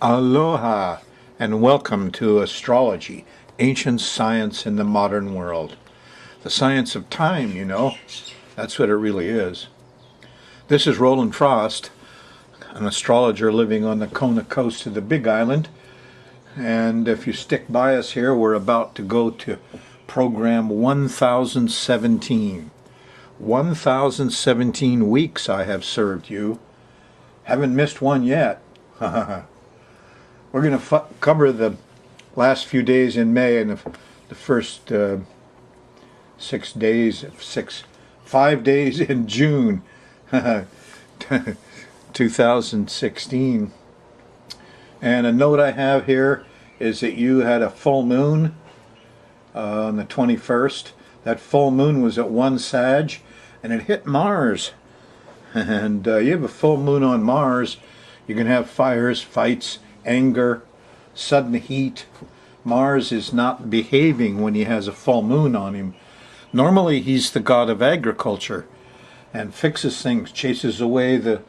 Aloha and welcome to astrology, ancient science in the modern world. The science of time, you know, that's what it really is. This is Roland Frost, an astrologer living on the Kona coast of the Big Island. And if you stick by us here, we're about to go to program 1017. 1017 weeks I have served you. Haven't missed one yet. We're going to cover the last few days in May and the first 5 days in June 2016. And a note I have here is that you had a full moon on the 21st. That full moon was at 1 Sag and it hit Mars. And you have a full moon on Mars, you can have fires, fights, anger, sudden heat. Mars is not behaving when he has a full moon on him. Normally he's the god of agriculture and fixes things, chases away the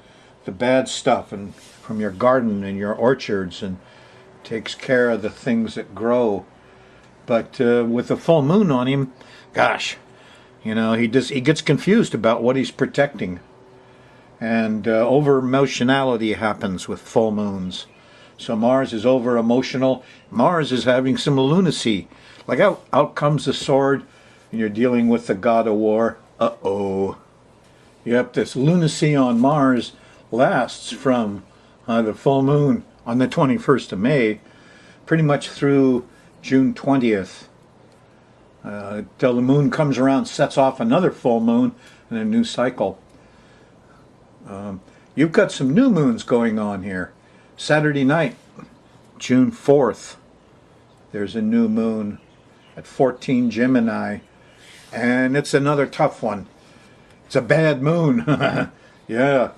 bad stuff and from your garden and your orchards and takes care of the things that grow. But with a full moon on him, gosh, you know, he gets confused about what he's protecting. And over emotionality happens with full moons. So Mars is over emotional. Mars is having some lunacy. Like out comes the sword and you're dealing with the god of war. Uh-oh. Yep, this lunacy on Mars lasts from the full moon on the 21st of May pretty much through June 20th. Till the moon comes around, sets off another full moon and a new cycle. You've got some new moons going on here. Saturday night, June 4th, there's a new moon at 14 Gemini, and it's another tough one. It's a bad moon. Yeah,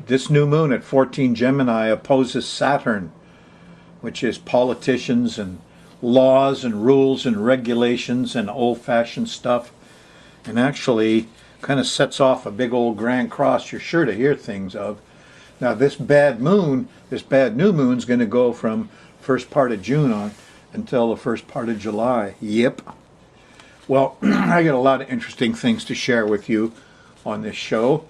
this new moon at 14 Gemini opposes Saturn, which is politicians and laws and rules and regulations and old-fashioned stuff, and actually kind of sets off a big old grand cross you're sure to hear things of. Now this bad new moon is going to go from first part of June on until the first part of July. Yep. Well, I got a lot of interesting things to share with you on this show.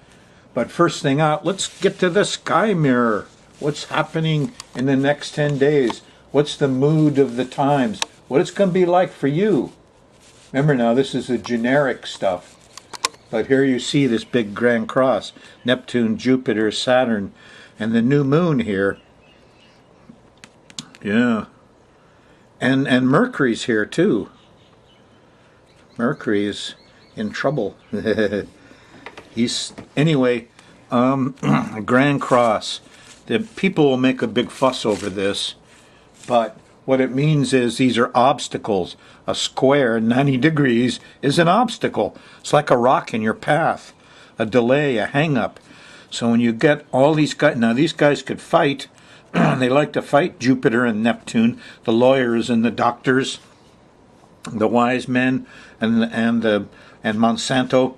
But first thing out, let's get to the sky mirror. What's happening in the next 10 days? What's the mood of the times? What it's going to be like for you? Remember now, this is the generic stuff. But here you see this big grand cross, Neptune, Jupiter, Saturn, and the new moon here. Yeah. And Mercury's here too. Mercury is in trouble. Anyway, a grand cross. The people will make a big fuss over this, but what it means is these are obstacles. A square 90 degrees is an obstacle. It's like a rock in your path, a delay, a hang-up. So when you get all these guys, now these guys could fight. They like to fight Jupiter and Neptune, the lawyers and the doctors, the wise men and Monsanto.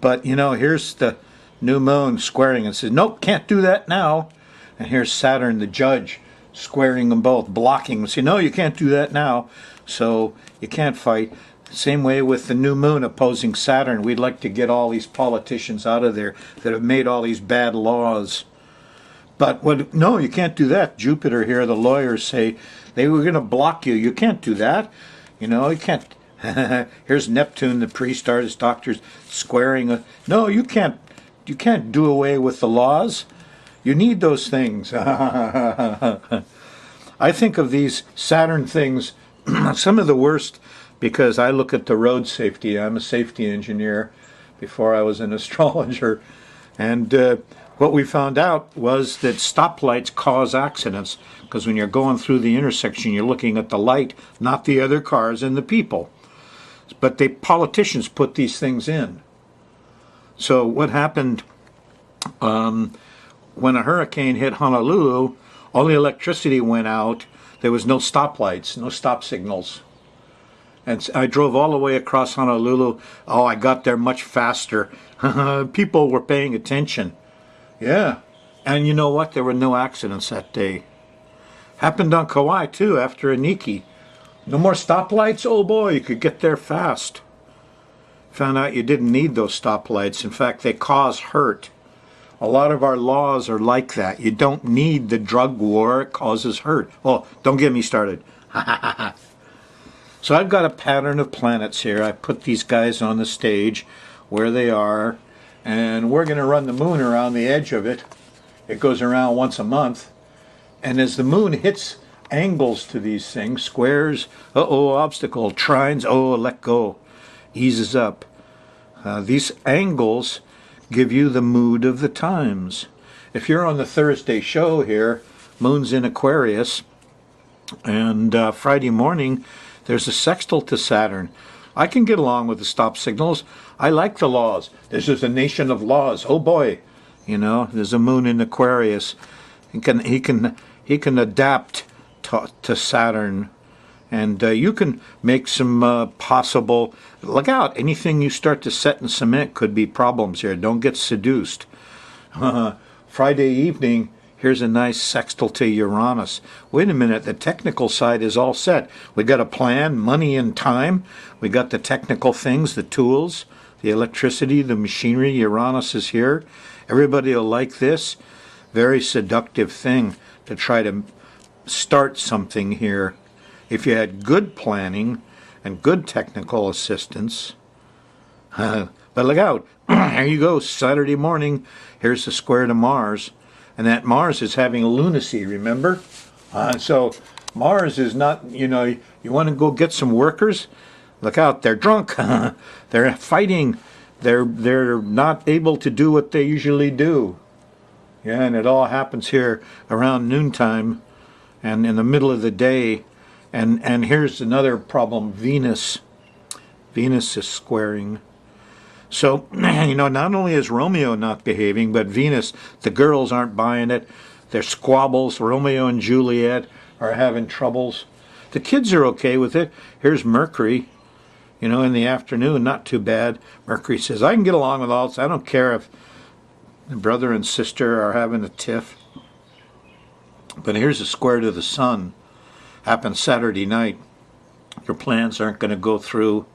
But you know, here's the new moon squaring and says, nope, can't do that now. And here's Saturn, the judge, squaring them both, blocking them. Say, no, you can't do that now. So you can't fight. Same way with the new moon opposing Saturn. We'd like to get all these politicians out of there that have made all these bad laws. But no, you can't do that. Jupiter here, the lawyers say, they were going to block you. You can't do that. You know, you can't. Here's Neptune, the priest, artist, doctors, squaring. No, you can't do away with the laws. You need those things. I think of these Saturn things, some of the worst, because I look at the road safety. I'm a safety engineer before I was an astrologer. And what we found out was that stoplights cause accidents, because when you're going through the intersection, you're looking at the light, not the other cars and the people. But the politicians put these things in. So what happened when a hurricane hit Honolulu, all the electricity went out. There was no stoplights, no stop signals. And I drove all the way across Honolulu. Oh, I got there much faster. People were paying attention. Yeah, And you know what? There were no accidents that day. Happened on Kauai too after Aniki. No more stoplights? Oh boy, you could get there fast. Found out you didn't need those stoplights. In fact, they cause hurt. A lot of our laws are like that. You don't need the drug war. It causes hurt. Oh, don't get me started. So I've got a pattern of planets here. I put these guys on the stage where they are, and we're going to run the moon around the edge of it. It goes around once a month. And as the moon hits angles to these things, squares, uh-oh, obstacle, trines, oh, let go, eases up. These angles give you the mood of the times. If you're on the Thursday show here, moon's in Aquarius, and Friday morning there's a sextile to Saturn. I can get along with the stop signals. I like the laws. This is a nation of laws. Oh boy, you know, there's a moon in Aquarius. He can adapt to Saturn, and you can make some possible. Look out! Anything you start to set in cement could be problems here. Don't get seduced. Friday evening, here's a nice sextile to Uranus. Wait a minute, the technical side is all set. We got a plan, money and time. We got the technical things, the tools, the electricity, the machinery. Uranus is here. Everybody will like this. Very seductive thing to try to start something here. If you had good planning and good technical assistance. But look out. Here you go, Saturday morning. Here's the square to Mars. And that Mars is having lunacy, remember? So Mars is not, you know, you want to go get some workers? Look out, they're drunk. They're fighting. They're not able to do what they usually do. Yeah, and it all happens here around noontime and in the middle of the day. And here's another problem, Venus. Venus is squaring. So, you know, not only is Romeo not behaving, but Venus, the girls aren't buying it. There's squabbles. Romeo and Juliet are having troubles. The kids are okay with it. Here's Mercury, you know, in the afternoon, not too bad. Mercury says, I can get along with all this. I don't care if the brother and sister are having a tiff. But here's a square to the sun. Happened Saturday night. Your plans aren't going to go through.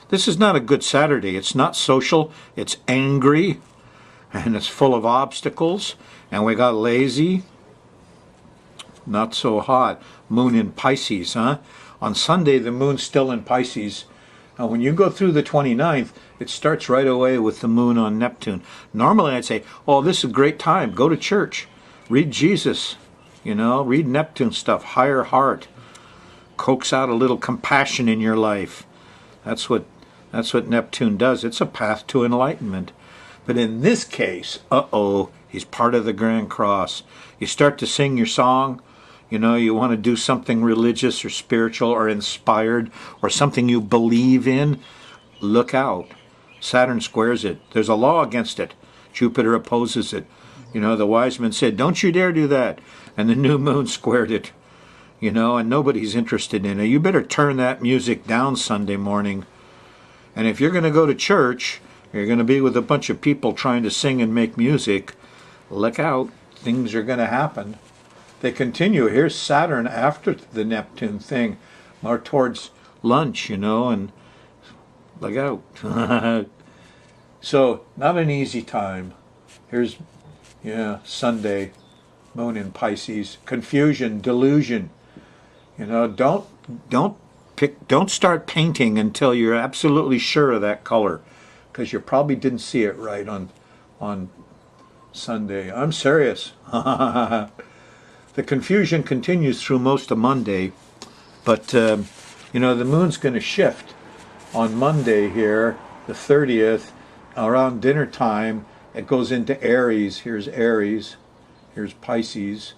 This is not a good Saturday. It's not social. It's angry. And it's full of obstacles. And we got lazy. Not so hot. Moon in Pisces, huh? On Sunday, the moon's still in Pisces. Now, when you go through the 29th, it starts right away with the moon on Neptune. Normally, I'd say, oh, this is a great time. Go to church. Read Jesus. You know, read Neptune stuff. Higher heart. Coax out a little compassion in your life. That's what Neptune does. It's a path to enlightenment. But in this case, he's part of the Grand Cross. You start to sing your song. You know, you want to do something religious or spiritual or inspired or something you believe in. Look out. Saturn squares it. There's a law against it. Jupiter opposes it. You know, the wise men said, don't you dare do that. And the new moon squared it. You know, and nobody's interested in it. You better turn that music down Sunday morning. And if you're going to go to church, you're going to be with a bunch of people trying to sing and make music, look out. Things are going to happen. They continue. Here's Saturn after the Neptune thing, more towards lunch, you know, and look out. So, not an easy time. Here's, Sunday, moon in Pisces, confusion, delusion. You know, don't start painting until you're absolutely sure of that color, because you probably didn't see it right on Sunday. I'm serious. The confusion continues through most of Monday, but the moon's going to shift on Monday here, the 30th, around dinner time. It goes into Aries. Here's Aries. Here's Pisces.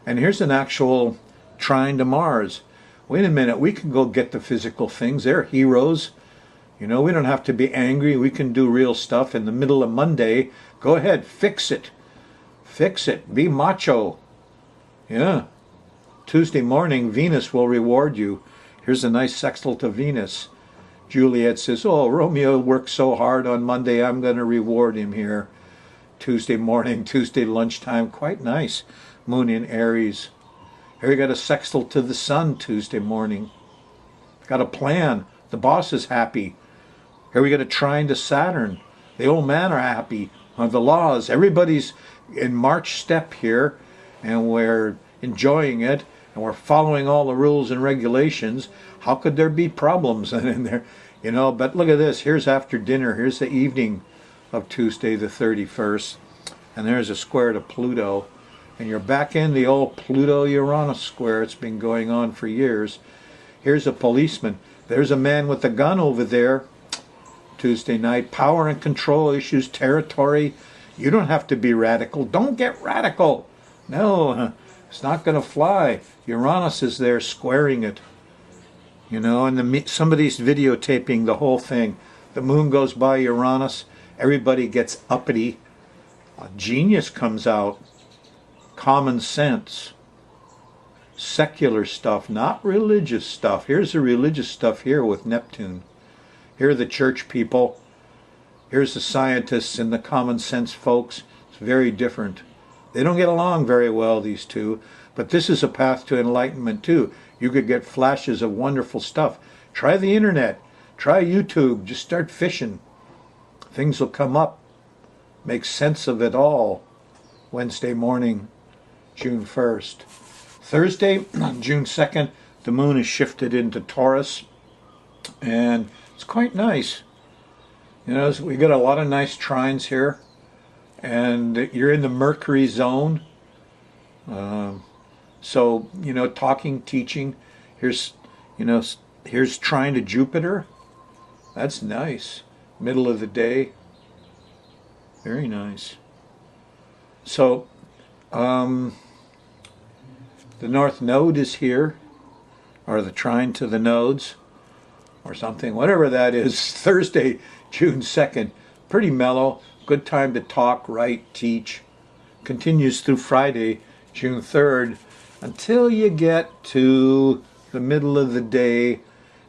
And here's an actual trine to Mars. Wait a minute, we can go get the physical things. They're heroes. You know, we don't have to be angry. We can do real stuff in the middle of Monday. Go ahead, fix it. Fix it. Be macho. Yeah. Tuesday morning, Venus will reward you. Here's a nice sextile to Venus. Juliet says, oh, Romeo worked so hard on Monday, I'm going to reward him here. Tuesday morning, Tuesday lunchtime, quite nice. Moon in Aries. Here we got a sextile to the sun Tuesday morning. Got a plan. The boss is happy. Here we got a trine to Saturn. The old man are happy. The laws. Everybody's in March step here, and we're enjoying it, and we're following all the rules and regulations. How could there be problems in there? You know, but look at this. Here's after dinner. Here's the evening of Tuesday the 31st. And there's a square to Pluto. And you're back in the old Pluto-Uranus square. It's been going on for years. Here's a policeman. There's a man with a gun over there. Tuesday night. Power and control issues, territory. You don't have to be radical. Don't get radical. No, it's not going to fly. Uranus is there squaring it. You know, and somebody's videotaping the whole thing. The moon goes by Uranus. Everybody gets uppity. A genius comes out. Common sense. Secular stuff, not religious stuff. Here's the religious stuff here with Neptune. Here are the church people. Here's the scientists and the common sense folks. It's very different. They don't get along very well, these two. But this is a path to enlightenment too. You could get flashes of wonderful stuff. Try the internet. Try YouTube. Just start fishing. Things will come up. Make sense of it all. Wednesday morning, June 1st. Thursday, June 2nd, the moon is shifted into Taurus. And it's quite nice. You know, we got a lot of nice trines here. And you're in the Mercury zone. So, you know, talking, teaching. Here's, you know, here's trine to Jupiter. That's nice. Middle of the day. Very nice. So, the North Node is here. Or the trine to the nodes. Or something. Whatever that is. Thursday, June 2nd. Pretty mellow. Good time to talk, write, teach. Continues through Friday, June 3rd. Until you get to the middle of the day,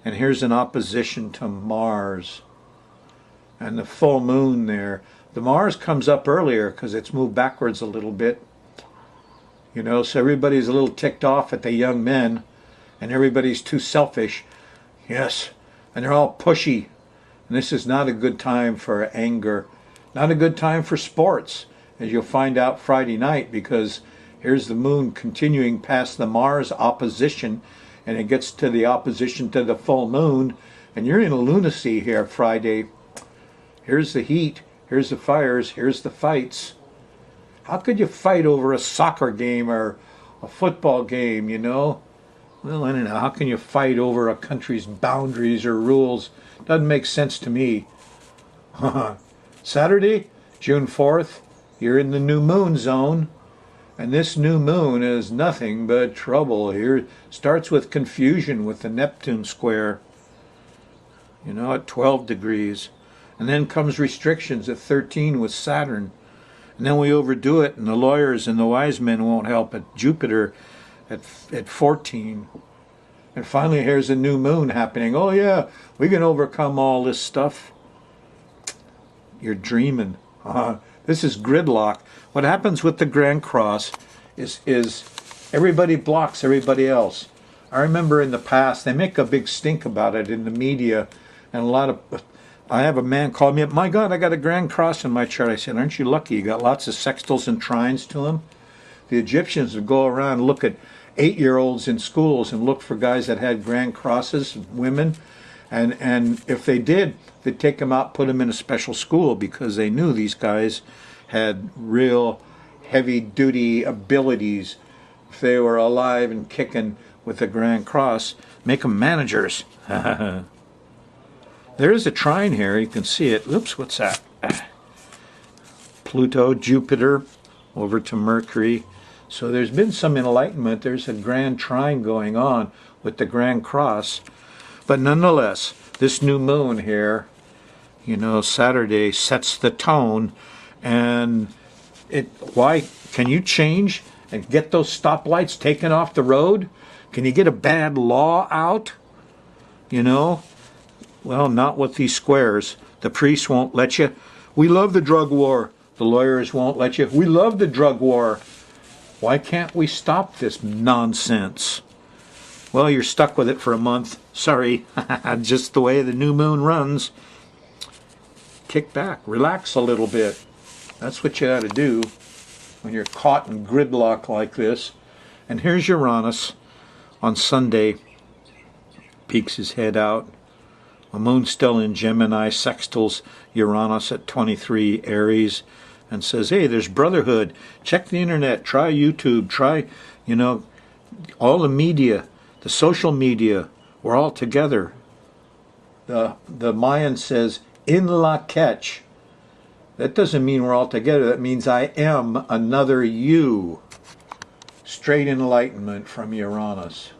and here's an opposition to Mars. And the full moon there. The Mars comes up earlier because it's moved backwards a little bit. You know, so everybody's a little ticked off at the young men, and everybody's too selfish. Yes, and they're all pushy. And this is not a good time for anger. Not a good time for sports, as you'll find out Friday night, because here's the moon continuing past the Mars opposition, and it gets to the opposition to the full moon, and you're in a lunacy here Friday. Here's the heat, here's the fires, here's the fights. How could you fight over a soccer game or a football game, you know? Well, I don't know. How can you fight over a country's boundaries or rules? Doesn't make sense to me. Saturday, June 4th, you're in the new moon zone. And this new moon is nothing but trouble. Here starts with confusion with the Neptune square, you know, at 12 degrees. And then comes restrictions at 13 with Saturn. And then we overdo it, and the lawyers and the wise men won't help at Jupiter at 14. And finally, here's a new moon happening. Oh, yeah, we can overcome all this stuff. You're dreaming. This is gridlock. What happens with the Grand Cross is everybody blocks everybody else. I remember in the past, they make a big stink about it in the media, and a lot of... I have a man call me up, my God, I got a Grand Cross in my chart. I said, aren't you lucky? You got lots of sextiles and trines to them. The Egyptians would go around and look at 8-year-olds in schools and look for guys that had Grand Crosses, women, and if they did, they'd take them out, put them in a special school, because they knew these guys had real heavy-duty abilities. If they were alive and kicking with the Grand Cross, make them managers. There is a trine here. You can see it. Oops, what's that? Pluto, Jupiter, over to Mercury. So there's been some enlightenment. There's a grand trine going on with the Grand Cross. But nonetheless, this new moon here, you know, Saturday sets the tone. And why can you change and get those stoplights taken off the road? Can you get a bad law out? You know? Well, not with these squares. The priests won't let you. We love the drug war. The lawyers won't let you. We love the drug war. Why can't we stop this nonsense? Well, you're stuck with it for a month. Sorry, just the way the new moon runs. Kick back, relax a little bit. That's what you got to do when you're caught in gridlock like this. And here's Uranus on Sunday. Peeks his head out. The moon's still in Gemini, sextiles Uranus at 23 Aries, and says, hey, there's brotherhood. Check the internet, try YouTube, try, all the media, the social media. We're all together. The Mayan says, in la catch. That doesn't mean we're all together. That means I am another you. Straight enlightenment from Uranus.